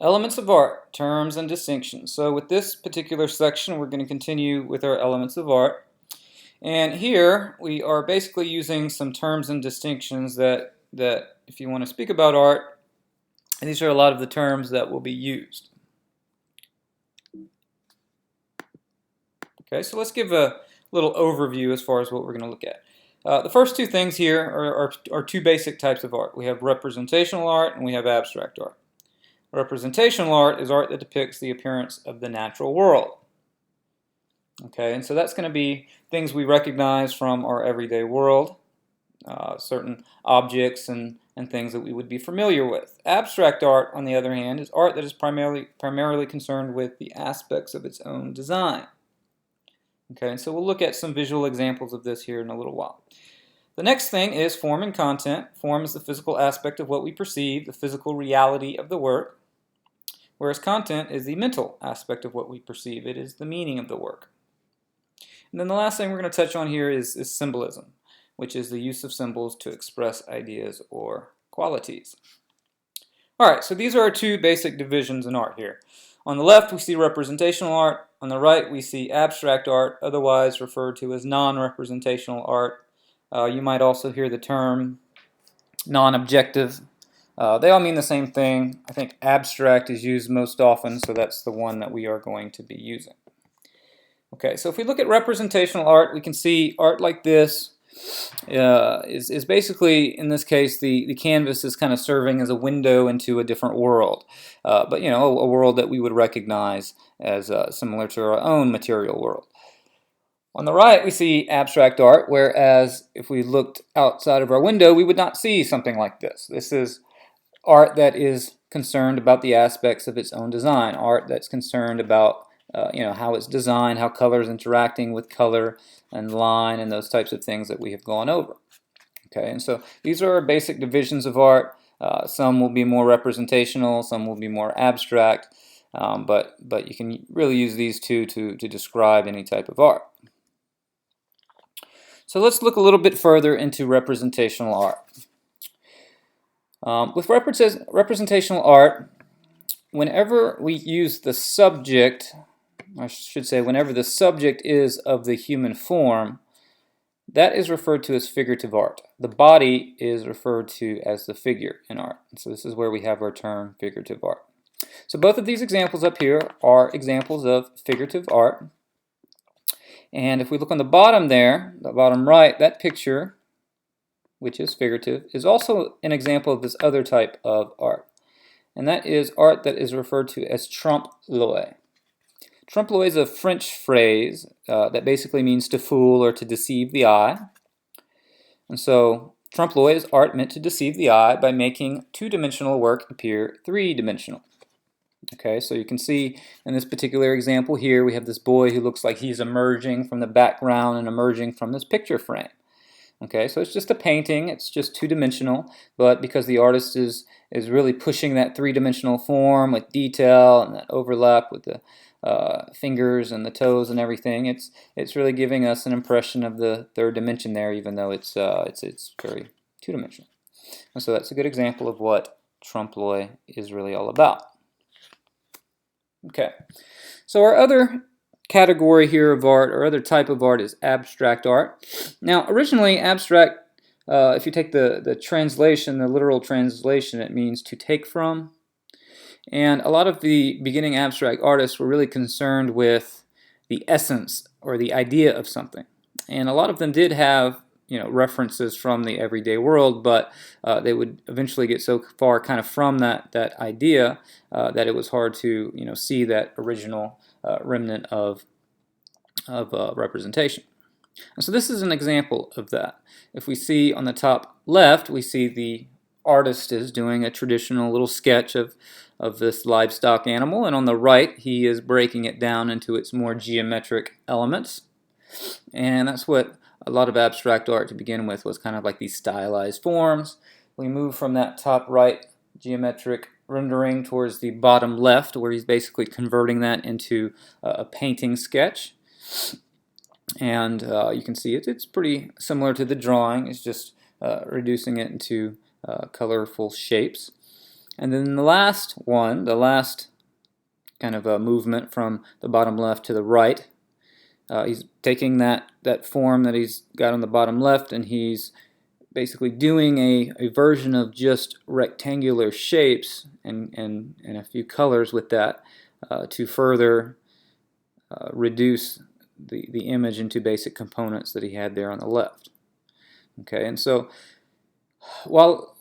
Elements of art, terms and distinctions. So with this particular section, we're going to continue with our elements of art. And here we are basically using some terms and distinctions that if you want to speak about art, these are a lot of the terms that will be used. Okay, so let's give a little overview as far as what we're going to look at. The first two things here are two basic types of art. We have representational art and we have abstract art. Representational art is art that depicts the appearance of the natural world. Okay, and so that's going to be things we recognize from our everyday world, certain objects and things that we would be familiar with. Abstract art, on the other hand, is art that is primarily concerned with the aspects of its own design. Okay, and so we'll look at some visual examples of this here in a little while. The next thing is form and content. Form is the physical aspect of what we perceive, the physical reality of the work, whereas content is the mental aspect of what we perceive. It is the meaning of the work. And then the last thing we're going to touch on here is symbolism, which is the use of symbols to express ideas or qualities. Alright, so these are our two basic divisions in art here. On the left we see representational art, on the right we see abstract art, otherwise referred to as non-representational art. You might also hear the term non-objective. They all mean the same thing. I think abstract is used most often, so that's the one that we are going to be using. Okay, so if we look at representational art, we can see art like this is basically, in this case, the canvas is kind of serving as a window into a different world. But, you know, a world that we would recognize as similar to our own material world. On the right, we see abstract art, whereas if we looked outside of our window, we would not see something like this. This is art that is concerned about the aspects of its own design, art that's concerned about how it's designed, how color is interacting with color and line and those types of things that we have gone over. Okay, and so these are our basic divisions of art. Some will be more representational, some will be more abstract, but you can really use these two to describe any type of art. So let's look a little bit further into representational art. With representational art, whenever we use the subject, I should say whenever the subject is of the human form, that is referred to as figurative art. The body is referred to as the figure in art. So this is where we have our term figurative art. So both of these examples up here are examples of figurative art. And if we look on the bottom there, the bottom right, that picture, which is figurative, is also an example of this other type of art. And that is art that is referred to as trompe-l'oeil. Trompe-l'oeil is a French phrase that basically means to fool or to deceive the eye. And so trompe-l'oeil is art meant to deceive the eye by making two-dimensional work appear three-dimensional. Okay, so you can see in this particular example here, we have this boy who looks like he's emerging from the background and emerging from this picture frame. Okay, so it's just a painting, it's just two-dimensional, but because the artist is really pushing that three-dimensional form with detail and that overlap with the fingers and the toes and everything, it's really giving us an impression of the third dimension there, even though it's very two-dimensional. And so that's a good example of what trompe-l'oeil is really all about. Okay, so our other category here of art, or other type of art, is abstract art. Now, originally, abstract, if you take the translation, the literal translation, it means to take from. And a lot of the beginning abstract artists were really concerned with the essence or the idea of something. And a lot of them did have references from the everyday world, but they would eventually get so far kind of from that idea that it was hard to see that original remnant of representation. And so this is an example of that. If we see on the top left, we see the artist is doing a traditional little sketch of this livestock animal, and on the right he is breaking it down into its more geometric elements. And that's what a lot of abstract art to begin with was, kind of like these stylized forms. We move from that top right geometric rendering towards the bottom left, where he's basically converting that into a painting sketch. And you can see it's pretty similar to the drawing. It's just reducing it into colorful shapes. And then the last one, the last kind of a movement from the bottom left to the right, he's taking that form that he's got on the bottom left, and he's basically doing a version of just rectangular shapes and a few colors with that to further reduce the image into basic components that he had there on the left. Okay, and so while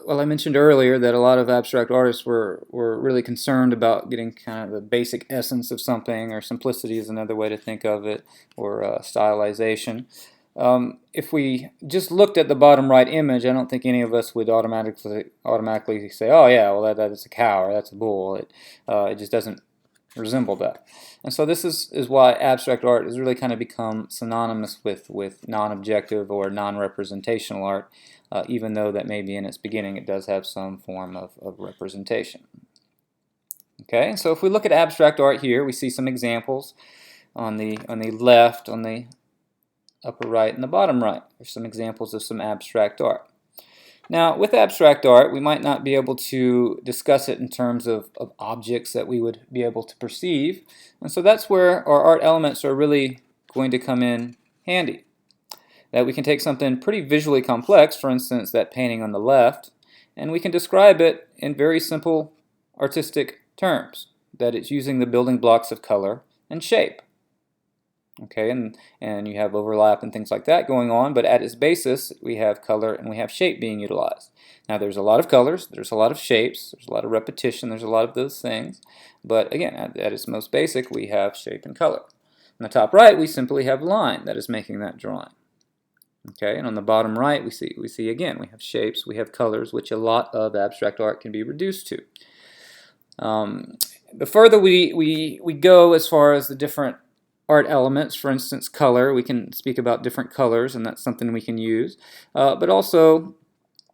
I mentioned earlier that a lot of abstract artists were really concerned about getting kind of the basic essence of something, or simplicity is another way to think of it, or stylization, if we just looked at the bottom right image, I don't think any of us would automatically say, oh yeah, well that is a cow or that's a bull. It just doesn't resemble that. And so this is why abstract art has really kind of become synonymous with non-objective or non-representational art, even though that maybe in its beginning it does have some form of representation. Okay, so if we look at abstract art here, we see some examples on the left, on the upper right, and the bottom right. There's some examples of some abstract art. Now, with abstract art, we might not be able to discuss it in terms of objects that we would be able to perceive, and so that's where our art elements are really going to come in handy. That we can take something pretty visually complex, for instance that painting on the left, and we can describe it in very simple artistic terms, that it's using the building blocks of color and shape. Okay, and you have overlap and things like that going on, but at its basis we have color and we have shape being utilized. Now there's a lot of colors, there's a lot of shapes, there's a lot of repetition, there's a lot of those things, but again, at its most basic we have shape and color. On the top right we simply have line that is making that drawing. Okay, and on the bottom right we see again we have shapes, we have colors, which a lot of abstract art can be reduced to. The further we go as far as the different art elements, for instance color, we can speak about different colors, and that's something we can use. But also,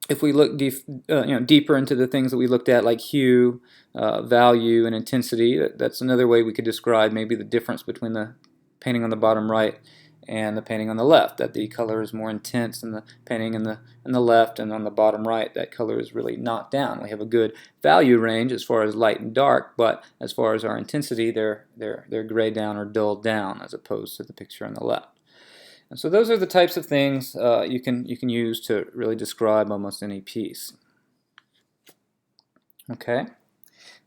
if we look deeper into the things that we looked at, like hue, value, and intensity, that's another way we could describe maybe the difference between the painting on the bottom right and the painting on the left, that the color is more intense in the painting in the left, and on the bottom right that color is really knocked down. We have a good value range as far as light and dark, but as far as our intensity, they're grayed down or dulled down as opposed to the picture on the left. And so those are the types of things you can use to really describe almost any piece. Okay,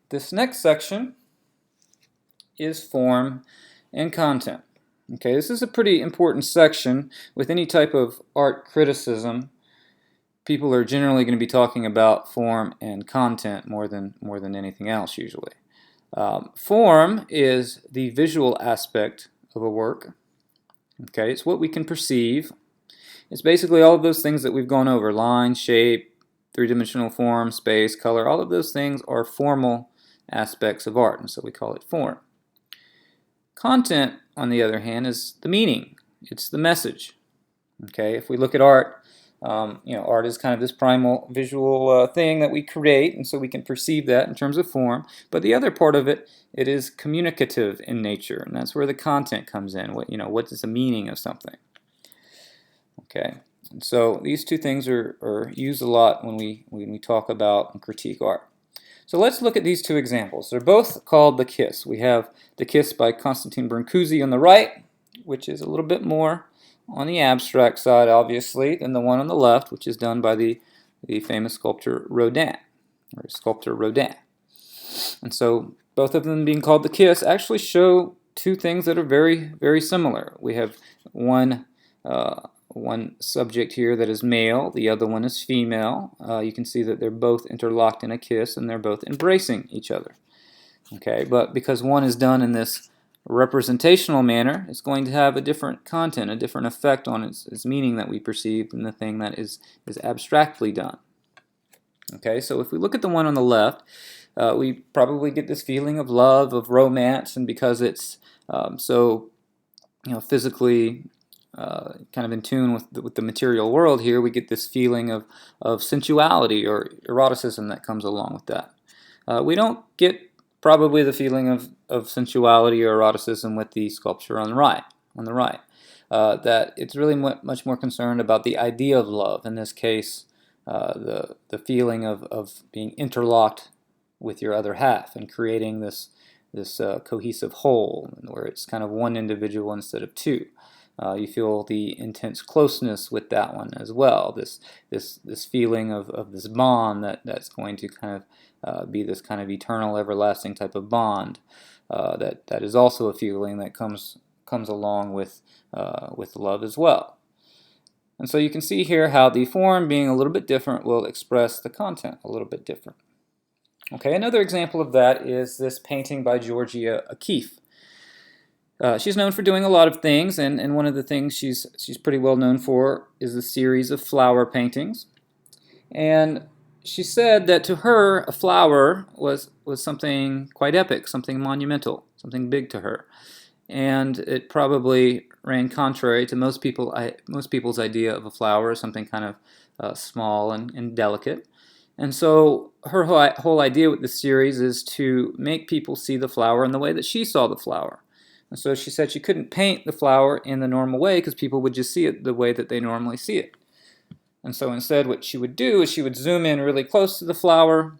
this next section is form and content. Okay, this is a pretty important section. With any type of art criticism, people are generally going to be talking about form and content more than anything else usually. Form is the visual aspect of a work. Okay, it's what we can perceive. It's basically all of those things that we've gone over: line, shape, three-dimensional form, space, color. All of those things are formal aspects of art, and so we call it form. Content, on the other hand, is the meaning. It's the message. Okay, if we look at art, art is kind of this primal visual thing that we create, and so we can perceive that in terms of form. But the other part of it, it is communicative in nature, and that's where the content comes in. What is the meaning of something? Okay, and so these two things are used a lot when we talk about and critique art. So let's look at these two examples. They're both called The Kiss. We have The Kiss by Konstantin Brancusi on the right, which is a little bit more on the abstract side, obviously, than the one on the left, which is done by the famous sculptor Rodin. And so both of them being called The Kiss actually show two things that are very, very similar. We have one subject here that is male, the other one is female. You can see that they're both interlocked in a kiss and they're both embracing each other. Okay, but because one is done in this representational manner, it's going to have a different content, a different effect on its meaning that we perceive than the thing that is abstractly done. Okay, so if we look at the one on the left, we probably get this feeling of love, of romance, and because it's so physically kind of in tune with the material world here, we get this feeling of sensuality or eroticism that comes along with that. We don't get probably the feeling of sensuality or eroticism with the sculpture on the right. That it's really much more concerned about the idea of love. In this case, the feeling of being interlocked with your other half and creating this cohesive whole where it's kind of one individual instead of two. You feel the intense closeness with that one as well. This feeling of this bond that's going to kind of be this kind of eternal, everlasting type of bond. That is also a feeling that comes along with love as well. And so you can see here how the form, being a little bit different, will express the content a little bit different. Okay, another example of that is this painting by Georgia O'Keeffe. She's known for doing a lot of things, and one of the things she's pretty well known for is a series of flower paintings. And she said that to her, a flower was something quite epic, something monumental, something big to her. And it probably ran contrary to most people's idea of a flower as something kind of small and delicate. And so her whole idea with this series is to make people see the flower in the way that she saw the flower. And so she said she couldn't paint the flower in the normal way because people would just see it the way that they normally see it. And so instead what she would do is she would zoom in really close to the flower.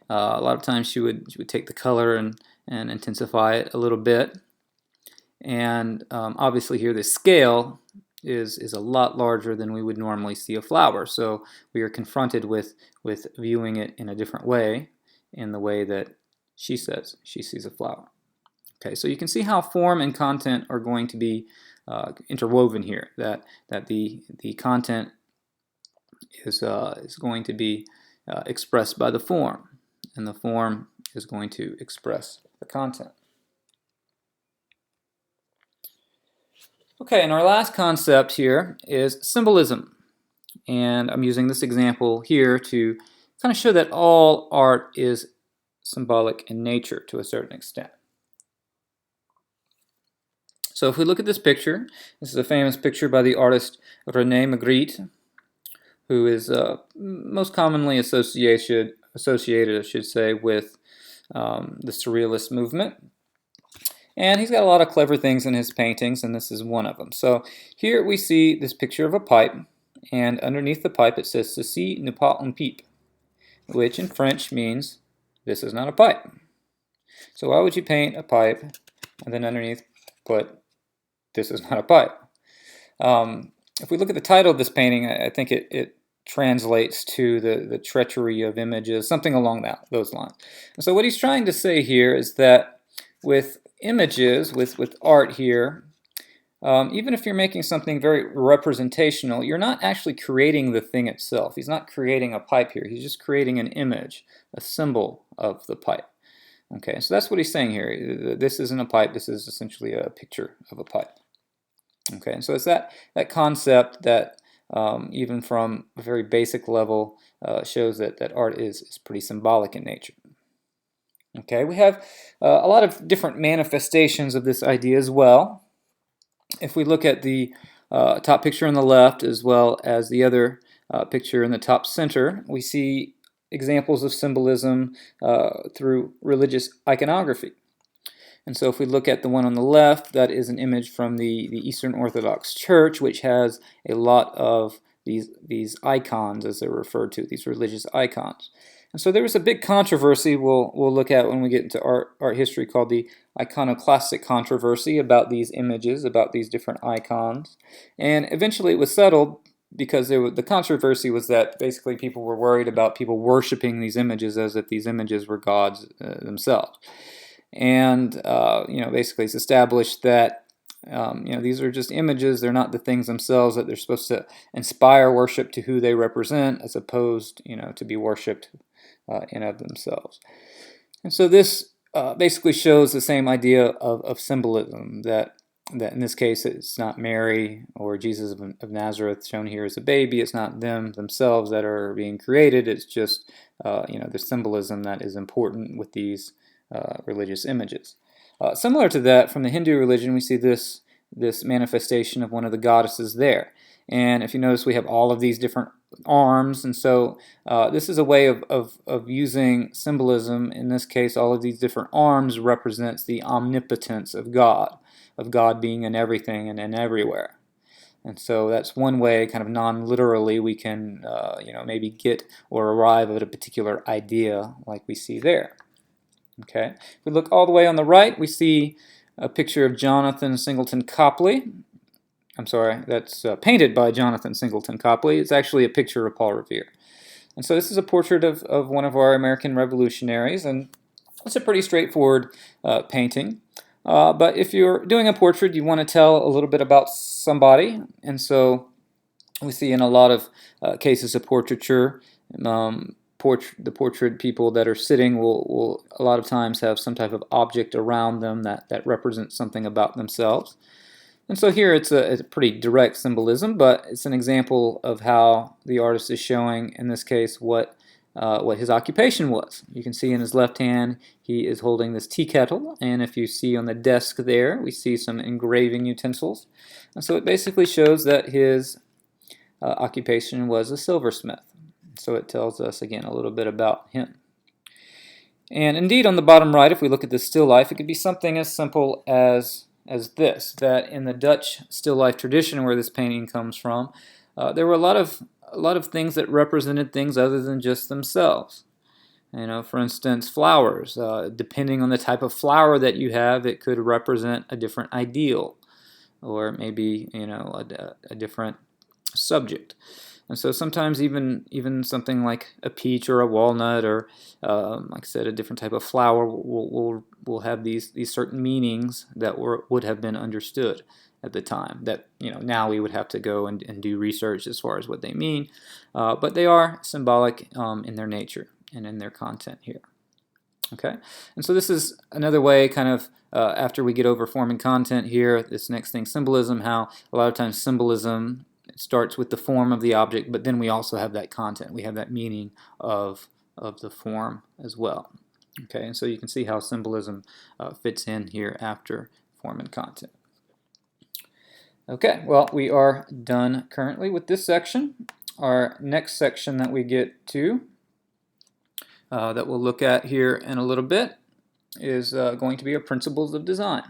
A lot of times she would take the color and intensify it a little bit. And obviously here the scale is a lot larger than we would normally see a flower. So we are confronted with viewing it in a different way, in the way that she says she sees a flower. Okay, so you can see how form and content are going to be interwoven here. That the content is going to be expressed by the form, and the form is going to express the content. Okay, and our last concept here is symbolism. And I'm using this example here to kind of show that all art is symbolic in nature to a certain extent. So if we look at this picture, this is a famous picture by the artist René Magritte, who is most commonly associated, I should say, with the Surrealist movement. And he's got a lot of clever things in his paintings, and this is one of them. So here we see this picture of a pipe, and underneath the pipe it says "Ceci n'est pas un pipe," which in French means this is not a pipe. So why would you paint a pipe and then underneath put "this is not a pipe"? If we look at the title of this painting, I think it translates to the treachery of images, something along those lines. And so what he's trying to say here is that with images, with art here, even if you're making something very representational, you're not actually creating the thing itself. He's not creating a pipe here. He's just creating an image, a symbol of the pipe. Okay, so that's what he's saying here. This isn't a pipe. This is essentially a picture of a pipe. Okay, and so it's that concept that even from a very basic level shows that art is pretty symbolic in nature. Okay, we have a lot of different manifestations of this idea as well. If we look at the top picture on the left as well as the other picture in the top center, we see examples of symbolism through religious iconography. And so if we look at the one on the left, that is an image from the Eastern Orthodox Church, which has a lot of these icons, as they're referred to, these religious icons. And so there was a big controversy we'll look at when we get into art history called the iconoclastic controversy about these images, about these different icons. And eventually it was settled because the controversy was that basically people were worried about people worshiping these images as if these images were gods themselves. And basically it's established that these are just images. They're not the things themselves, that they're supposed to inspire worship to who they represent, as opposed to be worshipped in of themselves. And so this basically shows the same idea of symbolism, that in this case it's not Mary or Jesus of Nazareth shown here as a baby. It's not them themselves that are being created. It's just the symbolism that is important with these religious images. Similar to that, from the Hindu religion, we see this manifestation of one of the goddesses there. And if you notice, we have all of these different arms, and so this is a way of using symbolism. In this case, all of these different arms represents the omnipotence of God being in everything and in everywhere. And so that's one way, kind of non-literally, we can maybe get or arrive at a particular idea like we see there. Okay. If we look all the way on the right, we see a picture of Jonathan Singleton Copley. I'm sorry, that's painted by Jonathan Singleton Copley. It's actually a picture of Paul Revere. And so this is a portrait of one of our American revolutionaries, and it's a pretty straightforward painting. But if you're doing a portrait, you want to tell a little bit about somebody, and so we see in a lot of cases of portraiture, the portrait people that are sitting will a lot of times have some type of object around them that represents something about themselves. And so here it's a pretty direct symbolism, but it's an example of how the artist is showing, in this case, what his occupation was. You can see in his left hand he is holding this tea kettle, and if you see on the desk there, we see some engraving utensils. And so it basically shows that his occupation was a silversmith. So it tells us, again, a little bit about him. And indeed, on the bottom right, if we look at the still life, it could be something as simple as this, that in the Dutch still life tradition where this painting comes from, there were a lot of things that represented things other than just themselves. For instance, flowers. Depending on the type of flower that you have, it could represent a different ideal, or maybe a different subject. And so sometimes even something like a peach or a walnut, or like I said, a different type of flower will have these certain meanings that would have been understood at the time. That now we would have to go and do research as far as what they mean, but they are symbolic in their nature and in their content here. Okay, and so this is another way, kind of after we get over form and content here, this next thing, symbolism, how a lot of times symbolism, it starts with the form of the object, but then we also have that content. We have that meaning of the form as well. Okay, and so you can see how symbolism fits in here after form and content. Okay, well, we are done currently with this section. Our next section that we get to, that we'll look at here in a little bit, is going to be our principles of design.